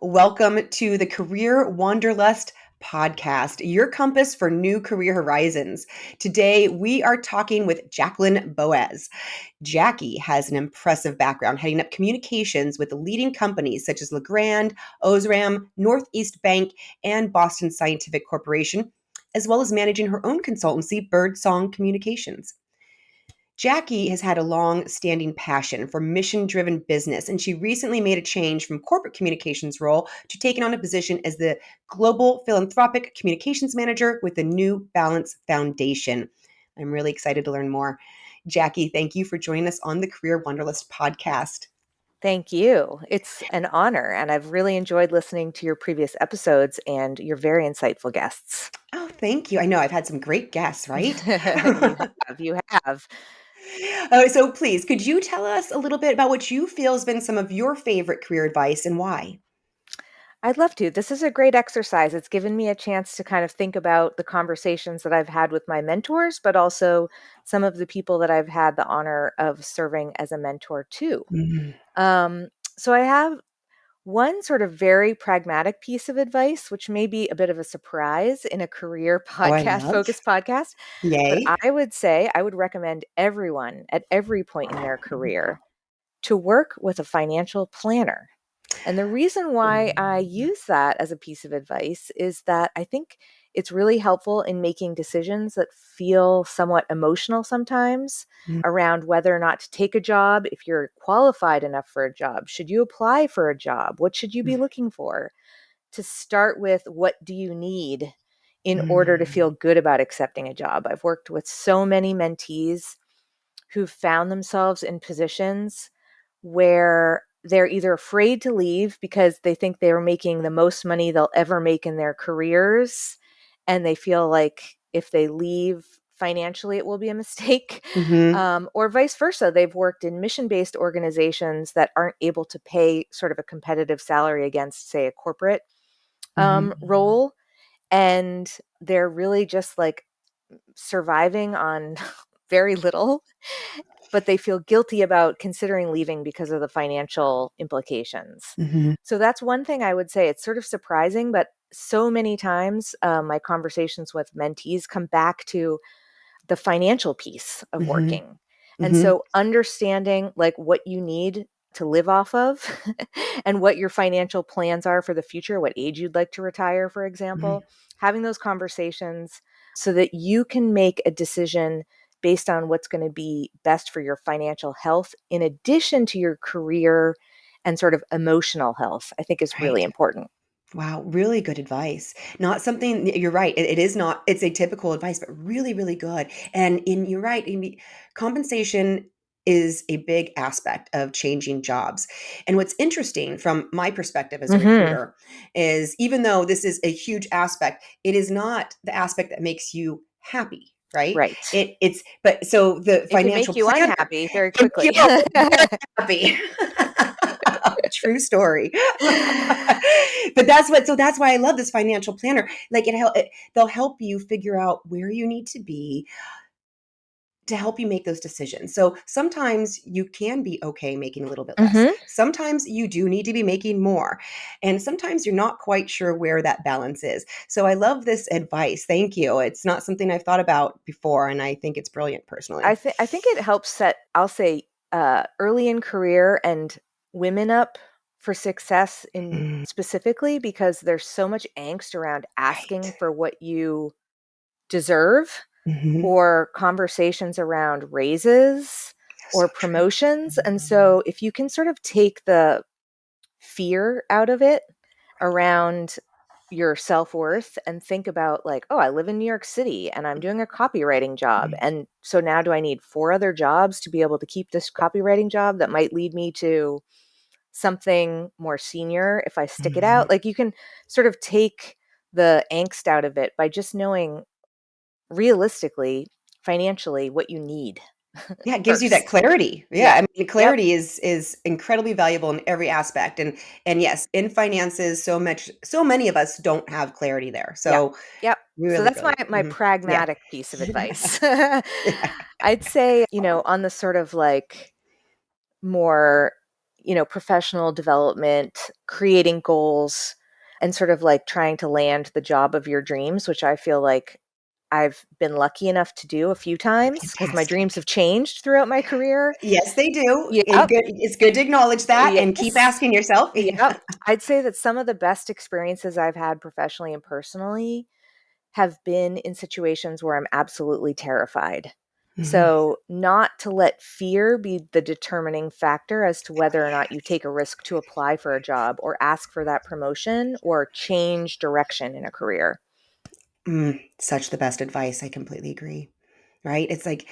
Welcome to the Career Wanderlust podcast, your compass for new career horizons. Today, we are talking with Jacqueline Boas. Jackie has an impressive background heading up communications with leading companies such as Legrand, Osram, Northeast Bank, and Boston Scientific Corporation, as well as managing her own consultancy, Birdsong Communications. Jackie has had a long-standing passion for mission-driven business, and she recently made a change from corporate communications role to taking on a position as the Global Philanthropic Communications Manager with the New Balance Foundation. I'm really excited to learn more. Jackie, thank you for joining us on the Career Wanderlust podcast. Thank you. It's an honor, and I've really enjoyed listening to your previous episodes and your very insightful guests. Oh, thank you. I know I've had some great guests, right? You have. So please, could you tell us a little bit about what you feel has been some of your favorite career advice and why? I'd love to. This is a great exercise. It's given me a chance to kind of think about the conversations that I've had with my mentors, but also some of the people that I've had the honor of serving as a mentor to. Mhm. Um, so I have one sort of very pragmatic piece of advice, which may be a bit of a surprise in a career Oh, I podcast, love. focused podcast. But Yay. I would say I would recommend everyone at every point in their career to work with a financial planner. And the reason why I use that as a piece of advice is that I think it's really helpful in making decisions that feel somewhat emotional sometimes Mm, around whether or not to take a job, if you're qualified enough for a job. Should you apply for a job? What should you be looking for? To start with, what do you need in order to mm, feel good about accepting a job? I've worked with so many mentees who've found themselves in positions where they're either afraid to leave because they think they're making the most money they'll ever make in their careers, and they feel like if they leave financially, it will be a mistake. mhm, Or vice versa. They've worked in mission-based organizations that aren't able to pay sort of a competitive salary against, say, a corporate mhm. role. And they're really just like surviving on very little, but they feel guilty about considering leaving because of the financial implications. Mhm. So that's one thing I would say. It's sort of surprising, but so many times my conversations with mentees come back to the financial piece of Mhm. working. And Mhm. so understanding like what you need to live off of and what your financial plans are for the future, what age you'd like to retire, for Mhm. example, having those conversations so that you can make a decision based on what's going to be best for your financial health in addition to your career and sort of emotional health, I think is really Right. important. Wow, really good advice. Not something you're right, it is not it's atypical advice, but really, really good. You're right, compensation is a big aspect of changing jobs. And what's interesting from my perspective as a Hmm. recruiter is even though this is a huge aspect, it is not the aspect that makes you happy, right? Right. It's but so the It can financial make you planner unhappy very can quickly. kill very happy. True story. But that's why I love this financial planner. Like they'll help you figure out where you need to be to help you make those decisions. So sometimes you can be okay making a little bit less. Hmm. Sometimes you do need to be making more. And sometimes you're not quite sure where that balance is. So I love this advice. Thank you. It's not something I've thought about before, and I think it's brilliant personally. I think it helps set, I'll say, early in career and women up for success in Mm, specifically because there's so much angst around right. asking for what you deserve, Mhm. or conversations around raises So or true. promotions. And so if you can sort of take the fear out of it around your self-worth and think about like, oh, I live in New York City and I'm doing a copywriting job. Mhm. And so now do I need four other jobs to be able to keep this copywriting job that might lead me to something more senior if I stick it Mhm. out? Like you can sort of take the angst out of it by just knowing realistically, financially, what you need Yeah, it gives you that first. clarity. Yeah, Yeah. I mean, Yep. clarity is incredibly valuable in every aspect, and yes, in finances, so many of us don't have clarity there. Yep. So Yep. So really, that's my really, my yeah, pragmatic piece of advice. yeah. I'd say, on the sort of like more, professional development, creating goals, and sort of like trying to land the job of your dreams, which I feel like I've been lucky enough to do a few times because my Fantastic. dreams have changed throughout my career. Yes, they do. And Yep. it's good to acknowledge that and keep Yes. asking yourself. Yep. I'd say that some of the best experiences I've had professionally and personally have been in situations where I'm absolutely terrified. Mhm. So, not to let fear be the determining factor as to whether or not you take a risk to apply for a job or ask for that promotion or change direction in a career. Such the best advice. I completely agree. Right? It's like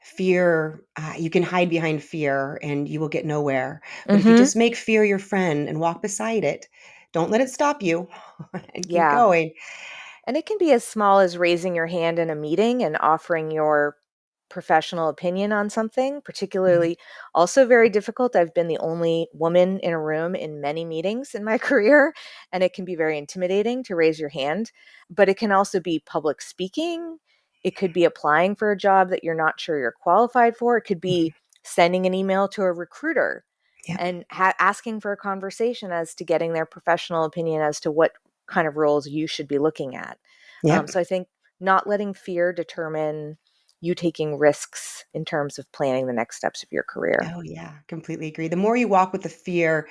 fear, you can hide behind fear and you will get nowhere. But if you Mhm. just make fear your friend and walk beside it, don't let it stop you and keep Yeah. going. And it can be as small as raising your hand in a meeting and offering your professional opinion on something, Mhm. particularly also very difficult. I've been the only woman in a room in many meetings in my career, and it can be very intimidating to raise your hand. But it can also be public speaking. It could be applying for a job that you're not sure you're qualified for. It could Mhm. be sending an email to a recruiter Yep. and asking for a conversation as to getting their professional opinion as to what kind of roles you should be looking at. Yep. So I think not letting fear determine you taking risks in terms of planning the next steps of your career. Oh, yeah, completely agree. The more you walk with the fear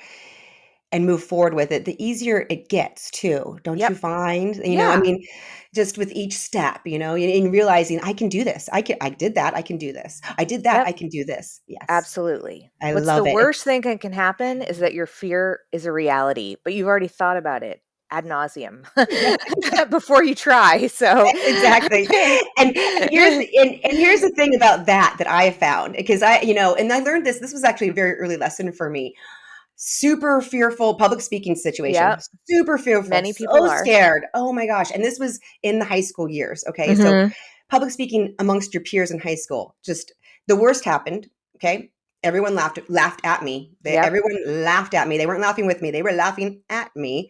and move forward with it, the easier it gets too. Don't you Yep. find? I Yeah. mean, just with each step, in realizing I can do this. I did that. I can do this. I did that. Yep. I can do this. Yes. Absolutely. I What's the love it. worst thing that can happen is that your fear is a reality, but you've already thought about it ad nauseum Yeah, before you try. So, exactly. And here's the thing about that I have found, because and I learned this was actually a very early lesson for me. Super fearful public speaking situation. yep, Super fearful, many people so are. scared. Oh my gosh. And this was in the high school years. Okay. So Hmm. public speaking amongst your peers in high school, just the worst happened. Okay. Everyone laughed at me. Yep. Everyone laughed at me. They weren't laughing with me. They were laughing at me.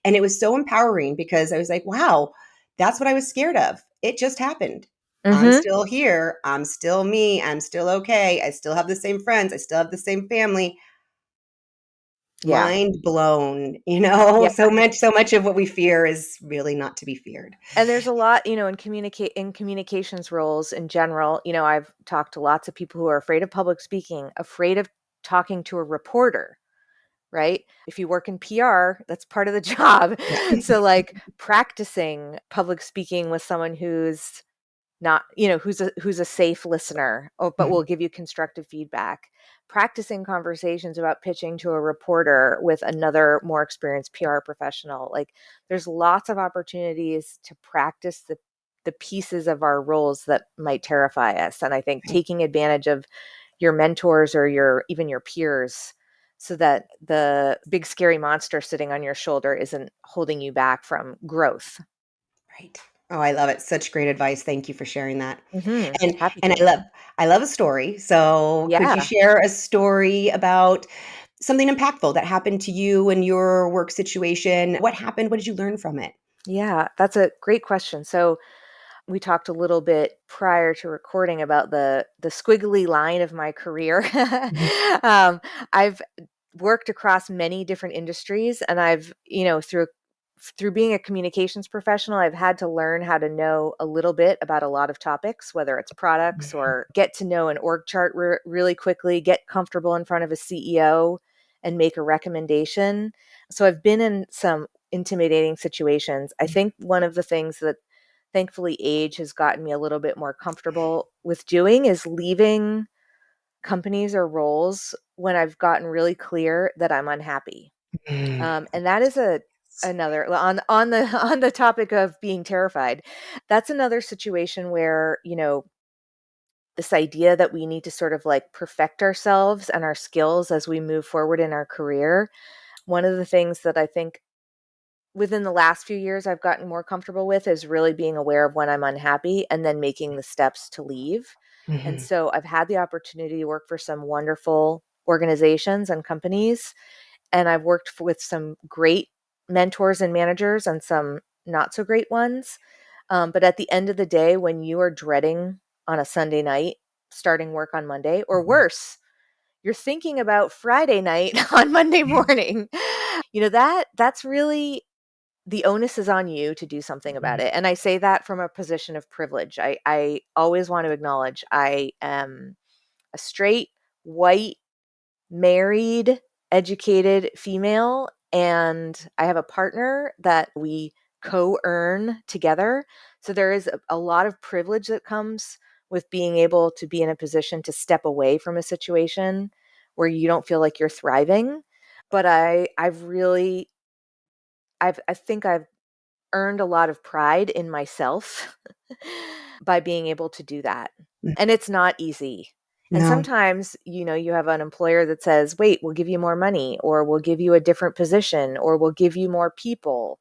And it was so empowering because I was like, wow, that's what I was scared of. It just happened. I'm Hmm. still here. I'm still me. I'm still okay. I still have the same friends. I still have the same family. Yeah. Mind blown, Yeah. so much of what we fear is really not to be feared. And there's a lot, in communications roles in general. I've talked to lots of people who are afraid of public speaking, afraid of talking to a reporter, right? If you work in PR, that's part of the job. Yeah. So like practicing public speaking with someone who's not, who's a safe listener, but will Mhm. give you constructive feedback. Practicing conversations about pitching to a reporter with another more experienced PR professional. Like there's lots of opportunities to practice the pieces of our roles that might terrify us. And I think Right. taking advantage of your mentors or even your peers so that the big scary monster sitting on your shoulder isn't holding you back from growth. Right. Oh, I love it. Such great advice. Thank you for sharing that. And Happy and to. I love a story. So, could you Yeah. share a story about something impactful that happened to you in your work situation? What happened? What did you learn from it? Yeah, that's a great question. So we talked a little bit prior to recording about the squiggly line of my career. Mhm. um, I've worked across many different industries, and I've through being a communications professional, I've had to learn how to know a little bit about a lot of topics, whether it's products or get to know an org chart really quickly, get comfortable in front of a CEO and make a recommendation. So I've been in some intimidating situations. I think one of the things that thankfully age has gotten me a little bit more comfortable with doing is leaving companies or roles when I've gotten really clear that I'm unhappy. Mm. And that is a another on the on the topic of being terrified. That's another situation where, this idea that we need to sort of like perfect ourselves and our skills as we move forward in our career. One of the things that I think within the last few years I've gotten more comfortable with is really being aware of when I'm unhappy and then making the steps to leave. And Mhm. so I've had the opportunity to work for some wonderful organizations and companies, and I've worked with some great mentors and managers and some not so great ones. But at the end of the day, when you are dreading on a Sunday night, starting work on Monday, or Mhm. worse, you're thinking about Friday night on Monday morning. That's really, the onus is on you to do something about Mhm. it. And I say that from a position of privilege. I always want to acknowledge I am a straight, white, married, educated female, and I have a partner that we co-earn together. So there is a lot of privilege that comes with being able to be in a position to step away from a situation where you don't feel like you're thriving. But I think I've earned a lot of pride in myself by being able to do that. And it's not easy. And No, sometimes, you have an employer that says, wait, we'll give you more money, or we'll give you a different position, or we'll give you more people.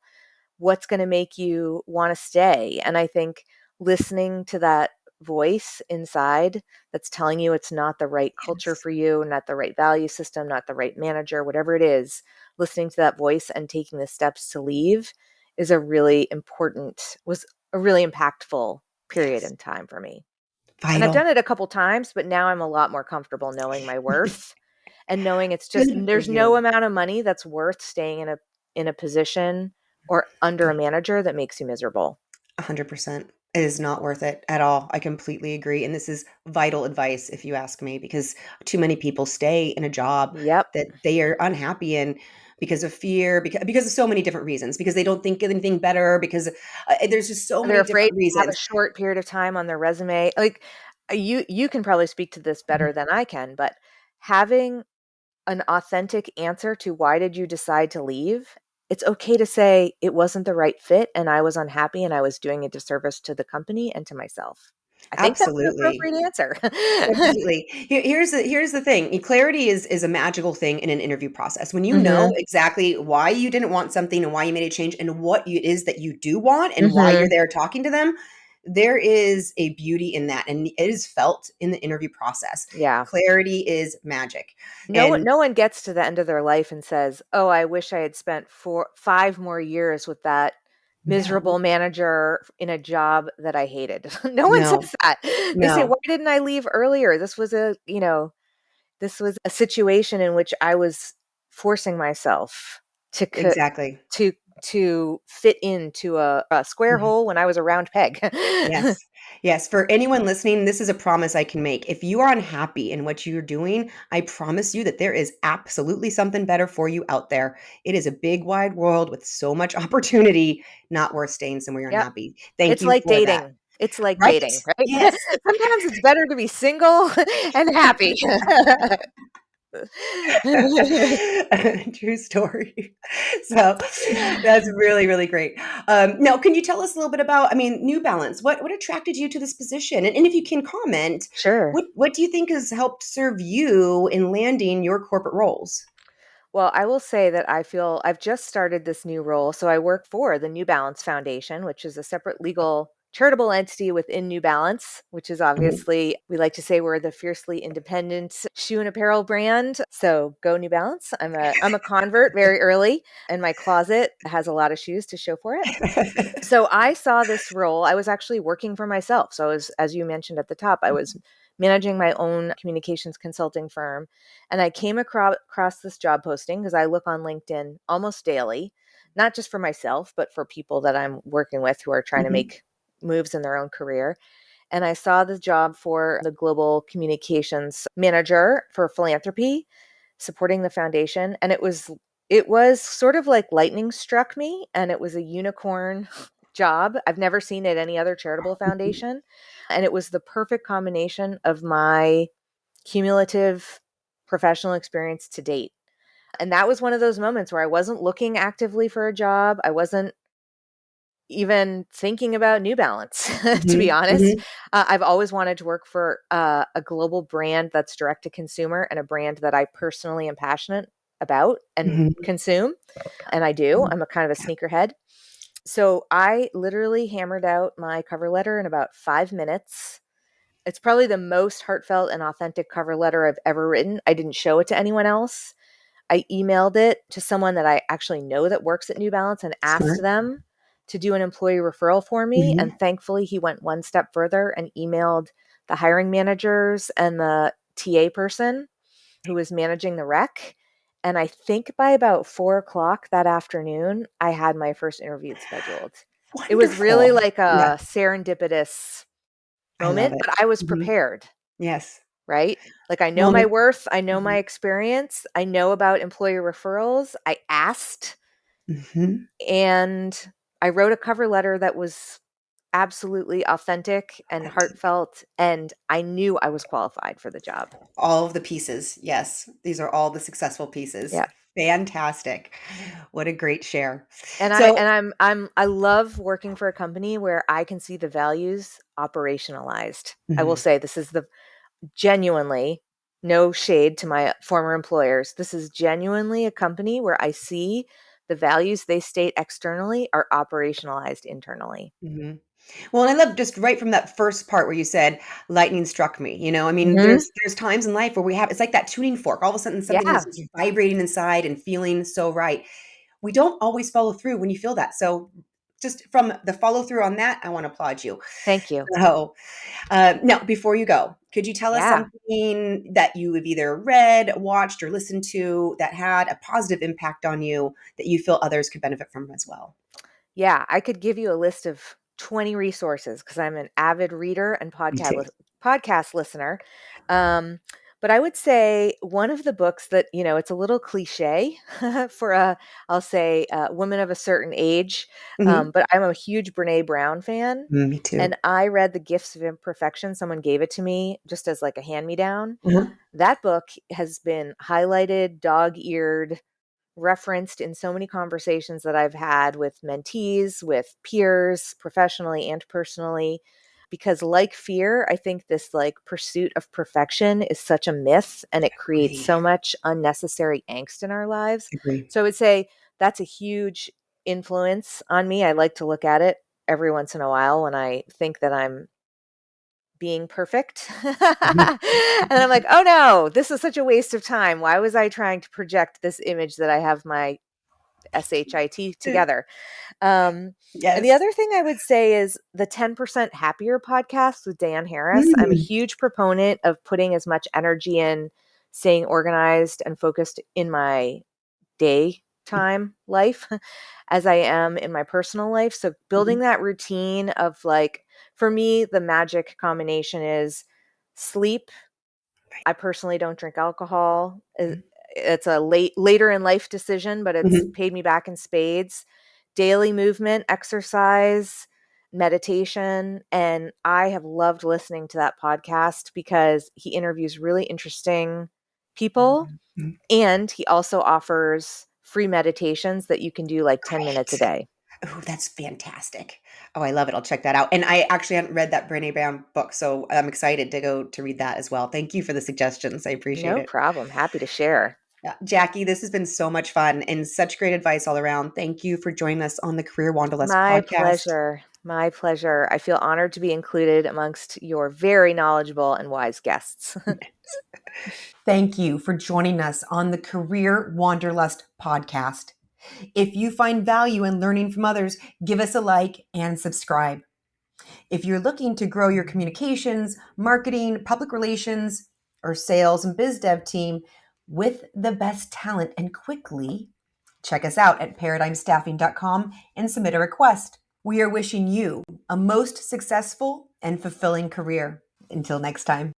What's going to make you want to stay? And I think listening to that voice inside that's telling you it's not the right culture yes, for you, not the right value system, not the right manager, whatever it is, listening to that voice and taking the steps to leave was a really impactful period yes, in time for me. And I've vital. done it a couple times, but now I'm a lot more comfortable knowing my worth and knowing it's just Good for there's no you. amount of money that's worth staying in a position or under a manager that makes you miserable. 100%. It is not worth it at all. I completely agree. And this is vital advice, if you ask me, because too many people stay in a job Yep. that they are unhappy in because of fear, because of so many different reasons, because they don't think anything better, because there's just so They're many afraid different to have a reasons. short period of time on their resume. Like you can probably speak to this better than I can, but having an authentic answer to why did you decide to leave, it's okay to say it wasn't the right fit and I was unhappy and I was doing a disservice to the company and to myself. I think that's an Absolutely. appropriate answer. Absolutely. Here's the thing. Clarity is a magical thing in an interview process. When you know Mhm. exactly why you didn't want something and why you made a change and what it is that you do want and why you're Mhm. there talking to them, there is a beauty in that, and it is felt in the interview process. Yeah. Clarity is magic. No one And no one gets to the end of their life and says, "Oh, I wish I had spent 5 more years with that no, miserable manager in a job that I hated." No one no, says that. They say, no, "Why didn't I leave earlier? This was a situation in which I was forcing myself to co exactly. to fit into a square Mhm. hole when I was a round peg." Yes. Yes. For anyone listening, this is a promise I can make. If you are unhappy in what you're doing, I promise you that there is absolutely something better for you out there. It is a big, wide world with so much opportunity, not worth staying somewhere you're Yep. unhappy. Thank It's you like for that. dating. It's like Right? dating, right? Yes. Sometimes it's better to be single and happy. True story. So that's really, really great. Now, can you tell us a little bit about, I mean, New Balance? What attracted you to this position? And if you can comment, Sure. what do you think has helped serve you in landing your corporate roles? Well, I will say that I feel I've just started this new role. So I work for the New Balance Foundation, which is a separate legal charitable entity within New Balance, which is Mhm. obviously, we like to say we're the fiercely independent shoe and apparel brand. So go New Balance. I'm a convert very early, and my closet has a lot of shoes to show for it. So I saw this role. I was actually working for myself. So as you mentioned at the top, I was managing my own communications consulting firm. And I came across this job posting because I look on LinkedIn almost daily, not just for myself, but for people that I'm working with who are trying to Mhm, make moves in their own career. And I saw the job for the global communications manager for philanthropy, supporting the foundation. And it was sort of like lightning struck me, and it was a unicorn job. I've never seen it at any other charitable mhm. foundation. And it was the perfect combination of my cumulative professional experience to date. And that was one of those moments where I wasn't looking actively for a job. I wasn't even thinking about New Balance, to be Mhm, honest. mhm, I've always wanted to work for a global brand that's direct to consumer and a brand that I personally am passionate about and mhm. consume. And I do. Mm, I'm a kind of a yeah. sneakerhead. So I literally hammered out my cover letter in about 5 minutes. It's probably the most heartfelt and authentic cover letter I've ever written. I didn't show it to anyone else. I emailed it to someone that I actually know that works at New Balance and asked Smart. them to do an employee referral for me. And Mhm. thankfully, he went one step further and emailed the hiring managers and the TA person who was managing the rec. And I think by about 4 o'clock that afternoon, I had my first interview scheduled. It was really Wonderful. like Yeah, a serendipitous I love moment, it. but I was Mhm. prepared, Yes. right? Like I know Well, my worth, I know my mhm. experience, I know about employer referrals. I asked, Mhm. and I wrote a cover letter that was absolutely authentic and heartfelt, and I knew I was qualified for the job. All of the pieces. Yes. These are all the successful pieces. Yeah. Fantastic. What a great share. And I So and I love working for a company where I can see the values operationalized. I will mhm, say this is the genuinely, no shade to my former employers. This is genuinely a company where I see the values they state externally are operationalized internally. mhm. Well, and I love just right from that first part where you said lightning struck me, I mean, Mhm. there's times in life where we have it's like that tuning fork. All of a sudden something is Yeah. just vibrating inside and feeling so right. We don't always follow through when you feel that. So just from the follow through on that, I want to applaud you. Thank you. So, now before you go, could you tell us Yeah. something that you have either read, watched, or listened to that had a positive impact on you that you feel others could benefit from as well? Yeah, I could give you a list of 20 resources because I'm an avid reader and Me too. podcast listener. Um, but I would say one of the books that, it's a little cliche for I'll say, a woman of a certain age. Mhm. But I'm a huge Brene Brown fan. Me too. And I read The Gifts of Imperfection. Someone gave it to me just as like a hand me down. Uh-huh. That book has been highlighted, dog eared, referenced in so many conversations that I've had with mentees, with peers, professionally and personally. Because, like fear, I think this like pursuit of perfection is such a myth and it creates Agree. so much unnecessary angst in our lives. Agree. So I would say that's a huge influence on me. I like to look at it every once in a while when I think that I'm being perfect. And Mhm. I'm like, oh no, this is such a waste of time. Why was I trying to project this image that I have my SHIT together? And the Yes. other thing I would say is the 10% Happier podcast with Dan Harris. I'm a Mm. huge proponent of putting as much energy in staying organized and focused in my daytime life as I am in my personal life. So building Mhm. that routine of like, for me, the magic combination is sleep. I personally don't drink alcohol. It's a later in life decision, but it's Mhm. paid me back in spades. Daily movement, exercise, meditation, and I have loved listening to that podcast because he interviews really interesting people Mhm. and he also offers free meditations that you can do like 10 minutes a Great. day. Oh, that's fantastic. Oh, I love it. I'll check that out. And I actually hadn't read that Brené Brown book, so I'm excited to go to read that as well. Thank you for the suggestions. I appreciate No it. problem. Happy to share. Yeah. Jackie, this has been so much fun and such great advice all around. Thank you for joining us on the Career Wanderlust My podcast. pleasure. My pleasure. I feel honored to be included amongst your very knowledgeable and wise guests. Thank you for joining us on the Career Wanderlust podcast. If you find value in learning from others, give us a like and subscribe. If you're looking to grow your communications, marketing, public relations, or sales and biz dev team with the best talent and quickly, check us out at paradigmstaffing.com and submit a request. We are wishing you a most successful and fulfilling career. Until next time.